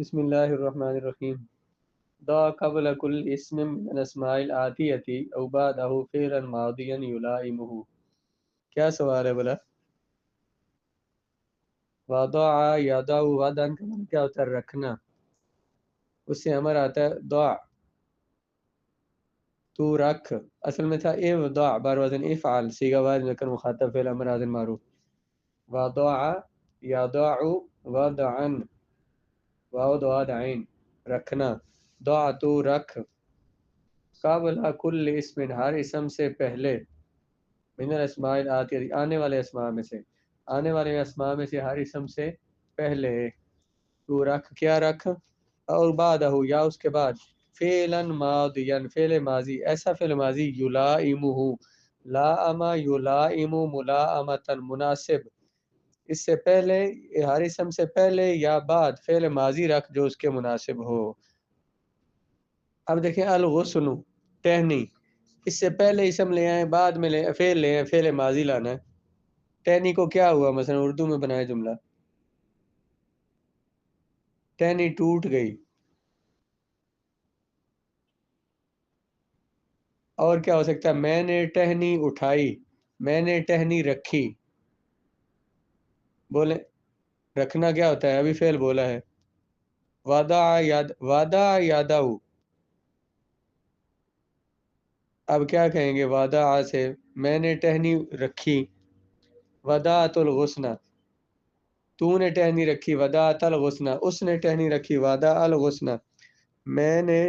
بسم اللہ الرحمن الرحیم. ضع قبل كل اسم من الاسماء الآتیۃ او بعدہ فعلا ماضیا یلائمہ. کیا سوال ہے بلا؟ وضع یضع وضعا کا معنی کیا ہوتا ہے؟ رکھنا. اس سے امر آتا ہے ضع، تو رکھ. اصل میں تھا ابضع بر وزن افعل، صیغہ واحد مذکر مخاطب فعل امر حاضر معروف. وضع یضع وضعا واو ضاد عین، رکھنا. ضع تو رکھ، قبل کل اسم ہر اسم سے پہلے، من الاسماء الآتیہ آنے والے اسماء میں سے، آنے والے اسماء میں سے ہر اسم سے پہلے تو رکھ. کیا رکھ؟ اور بعدہ یا اس کے بعد، فعلا ماضیا فعل ماضی، ایسا فعل ماضی یلائمہ، لائم یلائم ملائمتا مناسب. اس سے پہلے ہر اسم سے پہلے یا بعد فعل ماضی رکھ جو اس کے مناسب ہو. اب دیکھیں الغسن ٹہنی، اس سے پہلے اسم لے آئیں، بعد میں فعل لے آئیں، فعل ماضی لانا ہے. ٹہنی کو کیا ہوا؟ مثلا اردو میں بنائے جملہ، ٹہنی ٹوٹ گئی. اور کیا ہو سکتا ہے؟ میں نے ٹہنی اٹھائی، میں نے ٹہنی رکھی. بولے رکھنا کیا ہوتا ہے؟ ابھی فعل بولا ہے. وضع وضع یدہ، اب کیا کہیں گے؟ وضع سے میں نے ٹہنی رکھی. وضعت الغصن، تو نے ٹہنی رکھی. وضعت الغصن، اس نے ٹہنی رکھی. وضع الغصن، میں نے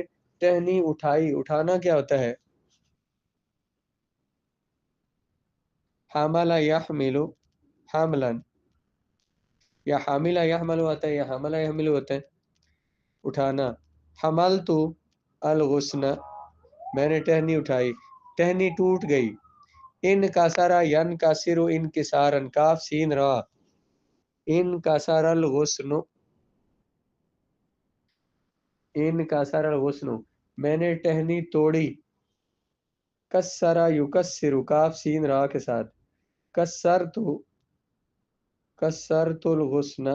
ٹہنی اٹھائی. اٹھانا کیا ہوتا ہے؟ حمل یحمل حملا، یا حامل یحمل ہوتا ہے یا حمل یحمل ہوتا ہے. اٹھانا. حملت الغصن، میں نے ٹہنی اٹھائی. ٹہنی ٹوٹ گئی. انکسر ینکسر انکسارا، کاف سین را. انکسر الغصن، انکسر الغصن، میں نے ٹہنی توڑی. کسر یکسر، کاف سین را کے ساتھ. کسرت کسرت الغصن.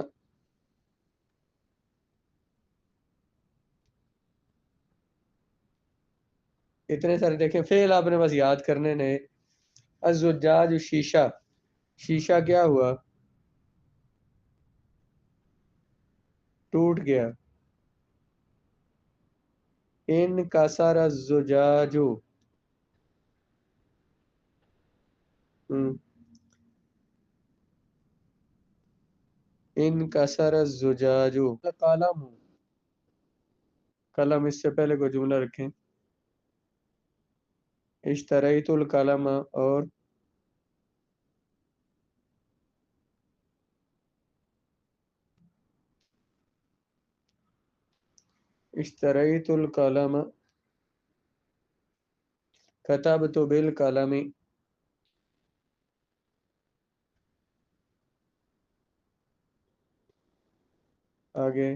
اتنے سارے دیکھیں فعل آپ نے بس یاد کرنے نے. الزجاج شیشہ، شیشہ کیا ہوا؟ ٹوٹ گیا. انکسر الزجاج، انکسر الزجاج. قلم، قلم اس سے پہلے کوئی جملہ رکھیں. اشتریت القلم، اور اشتریت القلم، کتبت بالقلم. آگے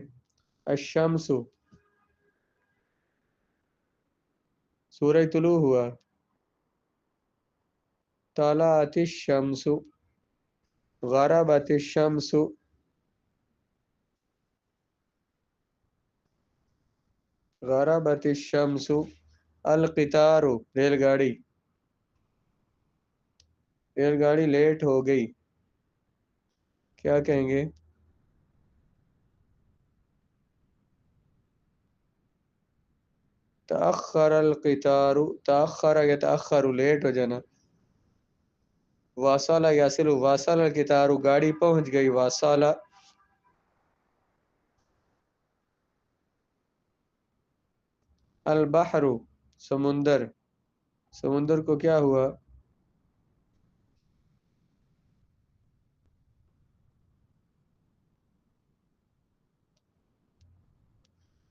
الشمس، سورہ طلوع ہوا. طلعت الشمس، غربت الشمس. غربت الشمس. القطار، ریل گاڑی، ریل گاڑی لیٹ ہو گئی. کیا کہیں گے؟ تأخر القطار، تأخر یتأخر، لیٹ ہو جانا. واصل یصل، واصل القطار، گاڑی پہنچ گئی. واصل. البحر، سمندر، سمندر کو کیا ہوا؟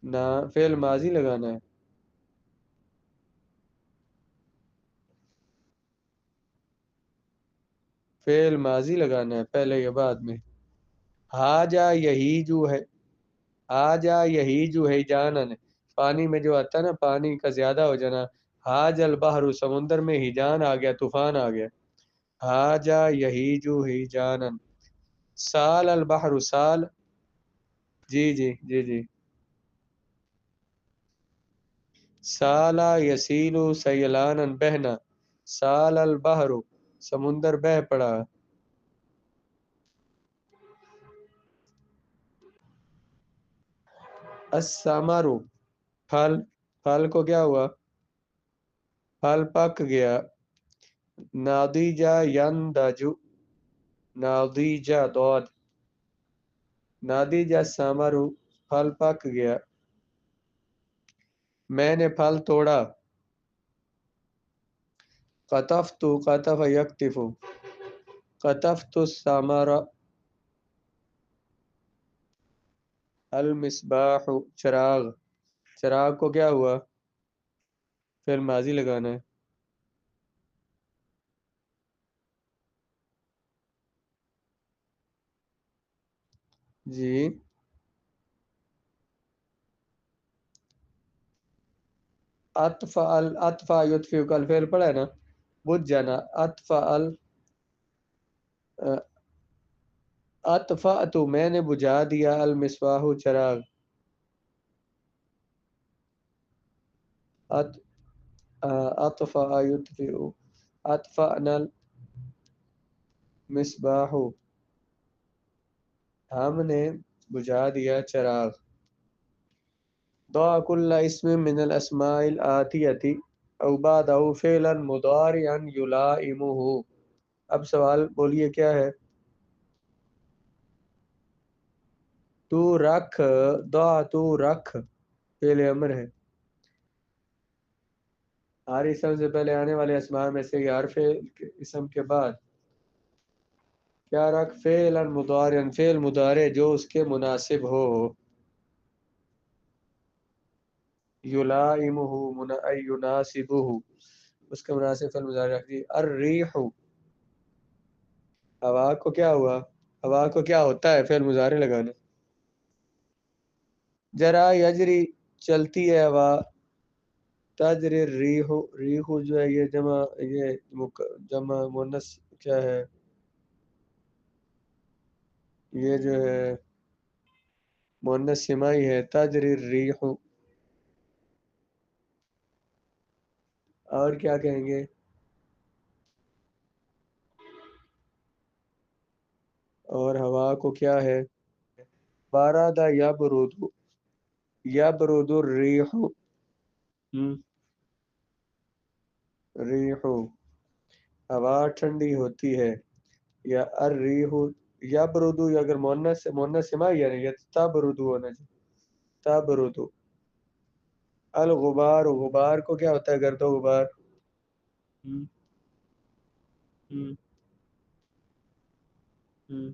نہ، فعل ماضی لگانا ہے. فعل ماضی لگانا ہے پہلے یا بعد میں. حاجہ یہی جو ہے، حاجہ یہی جو ہے جانن، پانی میں جو آتا ہے نا، پانی کا زیادہ ہو جانا. حاج البحر، سمندر میں ہیجان آ گیا، طوفان آ گیا. حاجہ یہی جو ہے جانن. سال البحر، سال، جی جی جی جی. سالا یسیلو سیلانن بہنا، سال البحر سمندر بہ پڑا. الثمر پھل، پھل کو کیا ہوا؟ پھل پک گیا. ناضجہ ینضج، ناضجہ ضاد، ناضج الثمر پھل پک گیا. میں نے پھل توڑا. قطفت، قطف یقطف، قطفت الثمر. المصباح چراغ، چراغ کو کیا ہوا؟ فعل ماضی لگانا ہے. جی اطفا اطفا یطفئ کا فعل پڑا ہے نا، بجھ جانا. اطفا اطفأت میں نے بجھا دیا. المصباح چراغ. اطفأ یطفئ، اطفأنا المصباح ہم نے بجھا دیا چراغ. ضع كل اسم من الاسماء الآتية او بعده فعلا مضارعا يلائمه. اب سوال بولیے کیا ہے؟ تو رکھ، ضع تو رکھ فعل امر ہے. ہر اسم سے پہلے آنے والے اسماء میں سے ہر فعل اسم کے بعد کیا رکھ؟ فعلا مضارعا فعل مضارع جو اس کے مناسب ہو. یلائمہ یناسبہ اس کا مناسب فعل مضارع رکھ دی. الریح ہوا کو کیا ہوا؟ ہوا کو کیا ہوتا ہے؟ فعل مضارع لگانا. جرا یجری چلتی ہے ہوا. تجری الریح، ریح جو ہے یہ جمع، یہ جمع مونس کیا ہے؟ یہ جو ہے مونس سمائی ہے. تجری الریح. اور کیا کہیں گے؟ اور ہوا کو کیا ہے؟ بارد یبرد، یبرد الریح. ریح ہوا ٹھنڈی ہوتی ہے. یا الریح یبرد، اگر مونس سمائی ہے نا یہ تبرد ہونا چاہیے. تبرد. الغبار غبار کو کیا ہوتا ہے؟ گرد و غبار. ہم، ہم، ہم.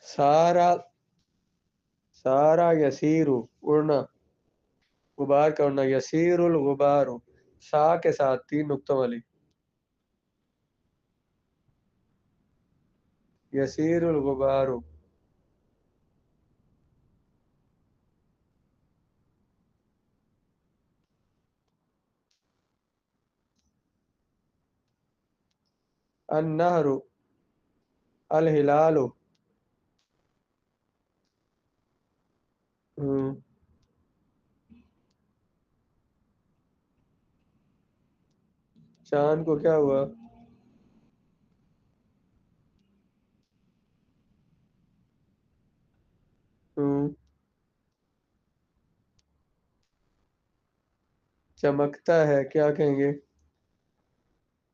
سارا، سارا یسیر اڑنا، غبار کا اڑنا. یسیر الغبار سا کے ساتھ 3 نقطوں والی. یسیر الغبار. النہر، الہلال. چاند کو کیا ہوا؟ چمکتا ہے کیا کہیں گے؟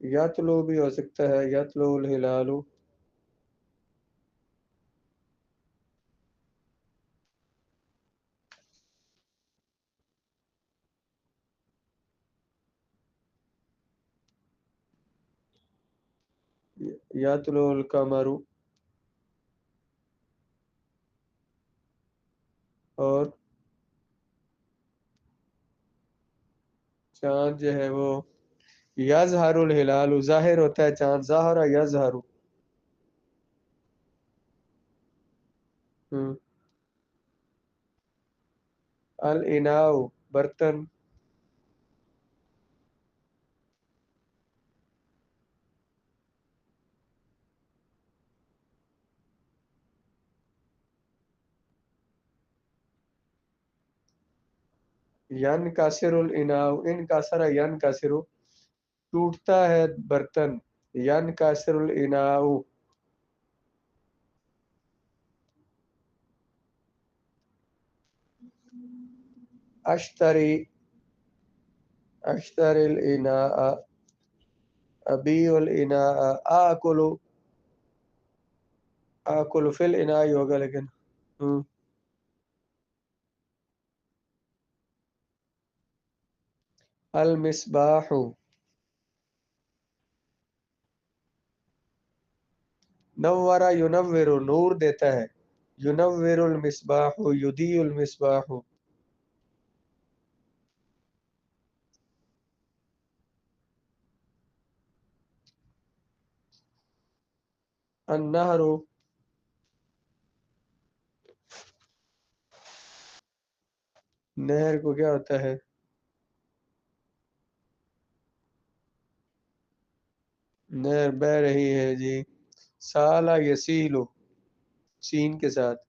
یطلو بھی ہو سکتا ہے. یطلو الہلال. یطلو القمر. اور چاند جو ہے وہ یظہر الہلال ظاہر ہوتا ہے. چاند ظاہر یظہر. الاناء برتن. ین کاسر الاناء ان کاسر ین کاسر ٹوٹتا ہے برتن ین کاسر الاناء اشتری اشتری الاناء ابیع الاناء آکل آکل فی الاناء ہوگا لیکن المصباح نورا ینور نور دیتا ہے ینور المصباح یضیء المصباح النہر نہر کو کیا ہوتا ہے نہر بہ رہی ہے جی سالہ یسیلو سین کے ساتھ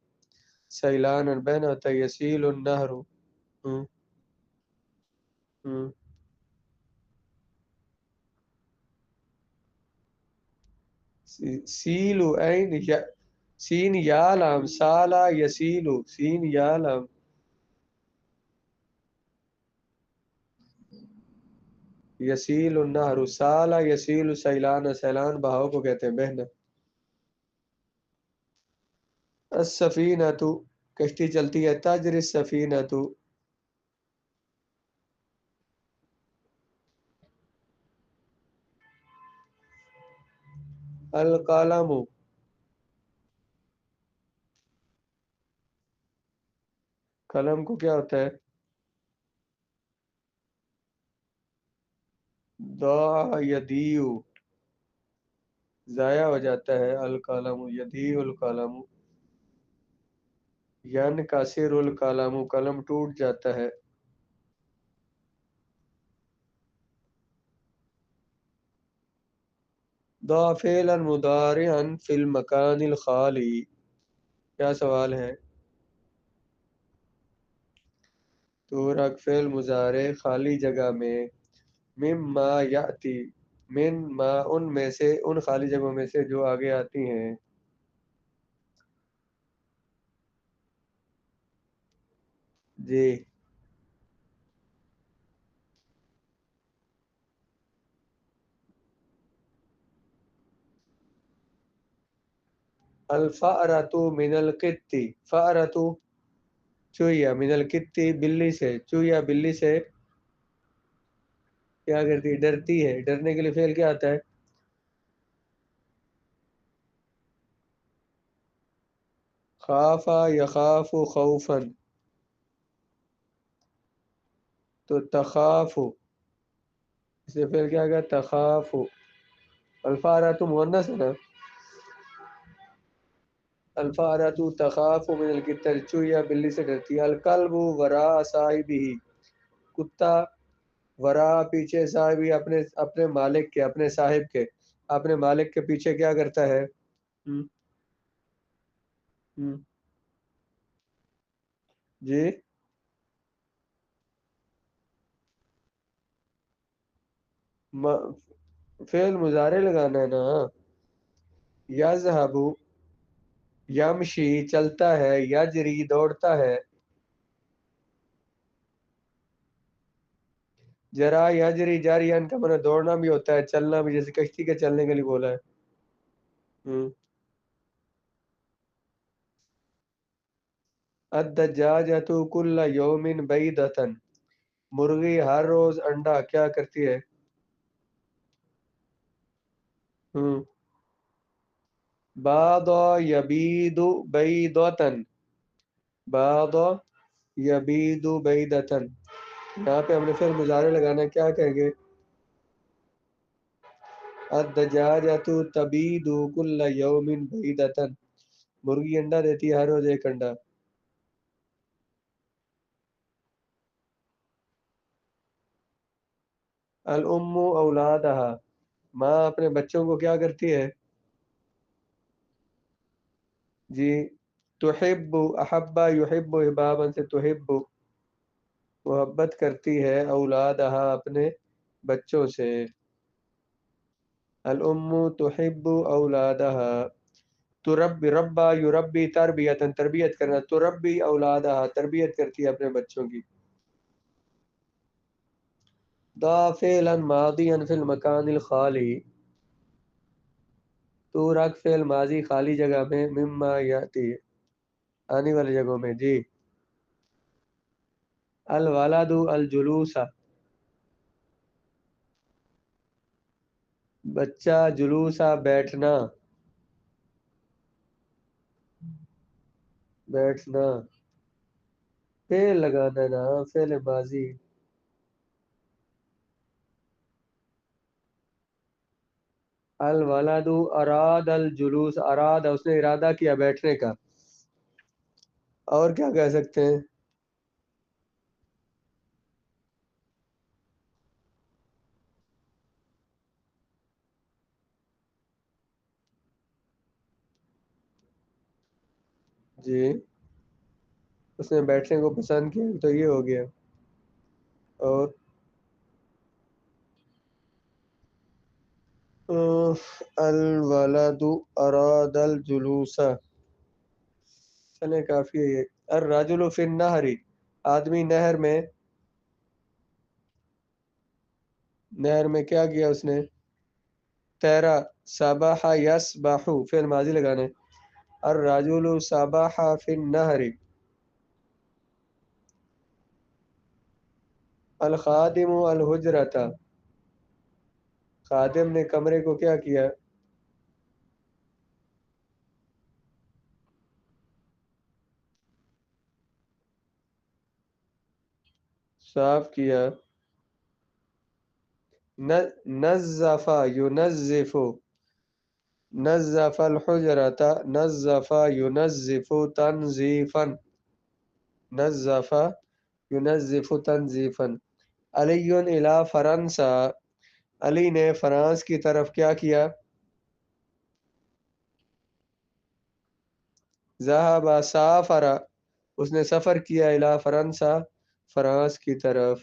سیلان اور بہنا ہوتا ہے یسیل النہر ہم، ہم۔ سیلو عین یا سین یا لام سالہ یسیلو سین یا لام یسیل النہر سالہ یسیل سیلان سیلان بہاؤ کو کہتے ہیں بہنا السفینہ تو کشتی چلتی ہے تجری السفینہ تو القلم قلم کو کیا ہوتا ہے ضاع یدیو ضائع ہو جاتا ہے القلم یدیع القلم ین کاسر القلم قلم ٹوٹ جاتا ہے ضع فعلا مضارعا فی المکان الخالی کیا سوال ہے تو رکھ فعل مضارع خالی جگہ میں مما یاتی من ما ان میں سے ان خالی جگہوں میں سے جو آگے آتی ہیں جی الفأرۃ من القط فأرۃ چوہیا من القط بلی سے چوہیا بلی سے کیا کرتی ہے ڈرتی ہے ڈرنے کے لیے فعل کیا آتا ہے خاف یخاف خوفا تو تخاف اس سے فعل کیا آگیا تخاف الفأرۃ مؤنث ہے نا الفأرۃ تخاف من القط چوہیا بلی سے ڈرتی ہے الکلب وراء صاحبہ کتا ورا پیچھے صاحبی اپنے اپنے مالک کے اپنے صاحب کے اپنے مالک کے پیچھے کیا کرتا ہے ہم، ہم، جی فعل مضارع لگانا ہے نا یذهب یمشی چلتا ہے یجری دوڑتا ہے جرا یجری جارین کا معنی دوڑنا بھی ہوتا ہے چلنا بھی جیسے کشتی کے چلنے کے لیے بولا ہے ہم۔ الدجاجۃ کل یوم بیضۃ مرغی ہر روز انڈا کیا کرتی ہے ہم۔ باض یبیض بیضۃ باض یبیض بیضۃ یہاں پہ ہم نے پھر مضارع لگانا ہے کیا کہیں گے الدجاجۃ تبیض کل یوم بیضۃ مرغی انڈا دیتی ہے ہر روز ایک انڈا الام اولادہا ماں اپنے بچوں کو کیا کرتی ہے جی تحب احبا یحب احبابا سے تحب محبت کرتی ہے اولادہا اپنے بچوں سے. الام تحب اولادہا. تربی ربا یربی تربیتاً تربیت کرنا. تربی اولادہا تربیت کرتی ہے اپنے بچوں کی. ضع فعلا ماضیا فی المکان الخالی. تو رکھ فعل ماضی خالی جگہ میں مما یاتی آنے والی جگہوں میں. جی. الولد الجلوس. بچہ جلوسا بیٹھنا. بیٹھنا. فعل لگانا نا فعل ماضی. الولد اراد الجلوس. اراد اس نے ارادہ کیا بیٹھنے کا. اور کیا کہہ سکتے ہیں؟ جی اس نے بیٹھنے کو پسند کیا تو یہ ہو گیا. اور الولد اراد الجلوس. چلے کافی ہے یہ. الرجل فی النہر. آدمی نہر میں. نہر میں کیا کیا اس نے؟ تیرا. سبح یسبح فعل ماضی لگانے. الرجل سبح فی النہر. الخادم الحجرۃ. خادم نے کمرے کو کیا کیا؟ صاف کیا. نظف ينظف. نظف الحجرۃ. نظف ينظف تنظیفا. نظف ينظف تنظیفا. علی الی فرنسا. علی نے فرانس کی طرف کیا کیا؟ ذهب سافر. اس نے سفر کیا الی فرنسا فرانس کی طرف.